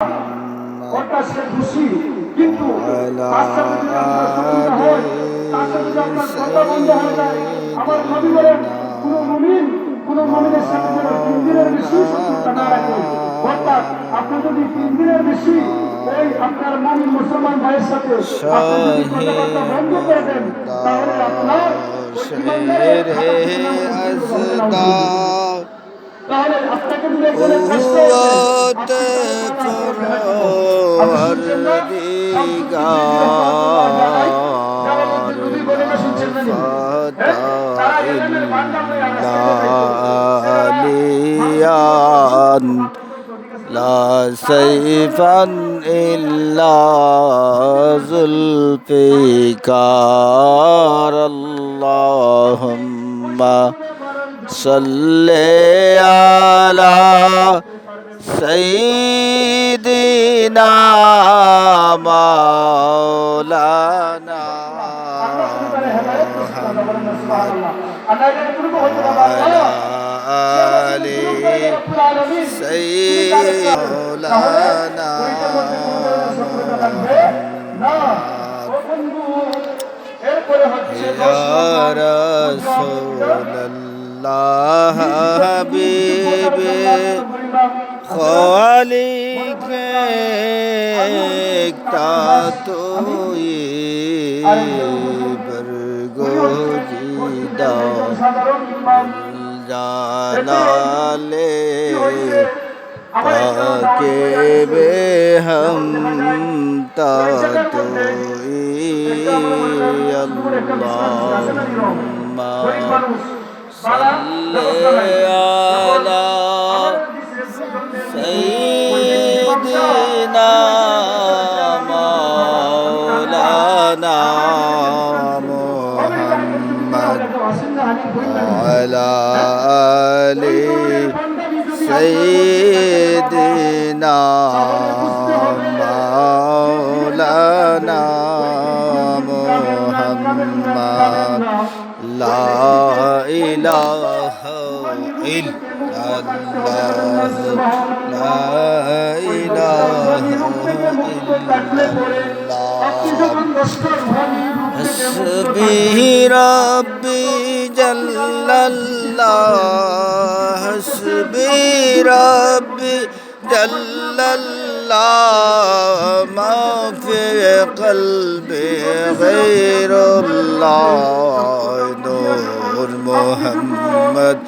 ওটা সে খুশি, কিন্তু তার সাথে যদি আপনার শত্রুতা হয়, তার সাথে যদি আপনার কথা বন্ধ হয়ে যায়, আমার নবী বলেন কোন মুমিনের সাথে যেন 3 দিনের বেশি শত্রুতা না রাখে। অর্থাৎ আপনি যদি 3 দিনের বেশি ওই আপনার মুমিন মুসলমান ভাইয়ের সাথে আপনি যদি কথাবার্তা বন্ধ করে দেন, তাহলে আপনার ওই ইমানদারের আপনার নামে উত্তীর্ণ হবে না। তাহলে আপনাকে যদি একজনে কষ্ট হচ্ছে, আপনি তার কথা অবহেলা করবেন। আপনি শুনছেন না? শামসুদ্দিন রহমাতুল্লাহ আলাইহি যারা বলছেন নবী বলে না, শুনছেন না? তারা ইলমের ভান্ডার লয়ে রাস্তায় বের لا سيفا إلا ذوالفقار اللهم صل على سيدنا مولانا وعلى آل سيدنا يا رسول الله حبيبي خالق একটা তুই বরগোজিদা জালালে পাকে বে হম তা তুই আল্লাহুম্মা সাল্লি আলা سيدنا مولانا محمد وعلى آل سيدنا مولانا محمد لا إله إلا الله لا إله إلا الله حسبي ربي جل الله حسبي ربي جل الله ما في قلبي غير الله نور محمد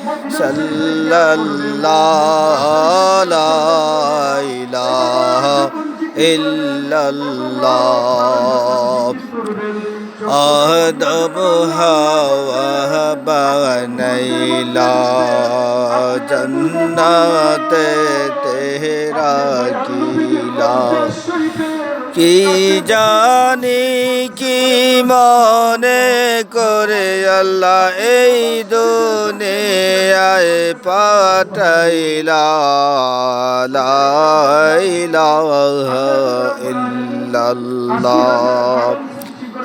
صلى الله لا إله إلا الله آدم حوا بنيلا جنت تیرا کیلا কি জানি কি মনে করে আল্লাহ এই দুনিয়ায় পাঠাইলা লা ইলাহা ইল্লাল্লাহ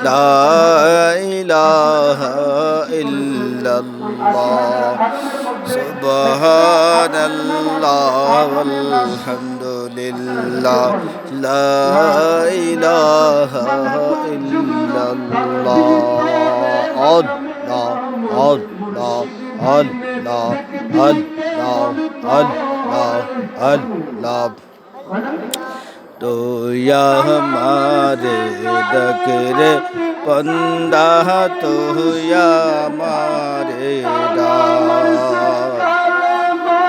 লা ইলাহা ইল্লাল্লাহ সুবহানাল্লাহ আলহামদুলিল্লাহ লা ইলাহা ইল্লাল্লাহ আল্লাহ আল্লাহ আল্লাহ আল্লাহ আল্লাহ আল্লাহ তুই আমারে ডাকরে পন্দা তুই আমারে ডাক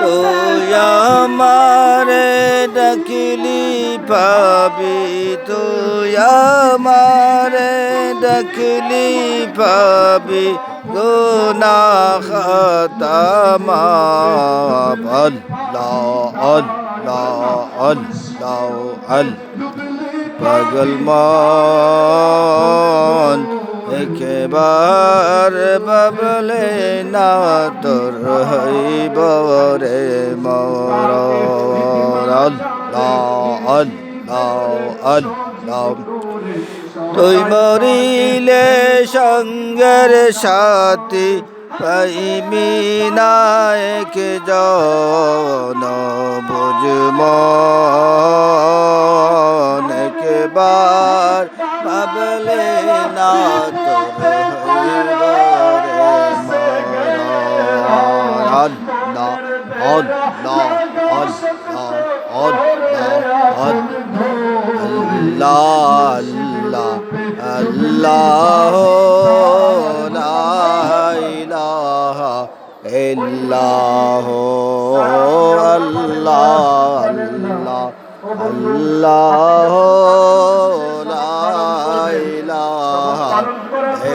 তুই আমারে ডাকলি পাবি তুই আমারে ডাকলি পাবি গুনাহ খাতা মাফ আল্লাহ আল্লাহ আল্লাহ পাগল মন একবার বাবলে না তোর হইব রে মর আল্লাহ আল্লাহ আল্লাহ তুই মরিলে সঙ্গের সাথী পাইমি না এক জন বুঝম একবার ভাবলে না তোর হইব রে মরণ আল্লাহ আল্লাহ আল্লাহ আল্লাহ আল্লাহ লা ইলাহা ইল্লাহ আল্লাহ আল্লাহ লা ইলাহা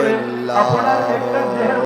ইল্লাহ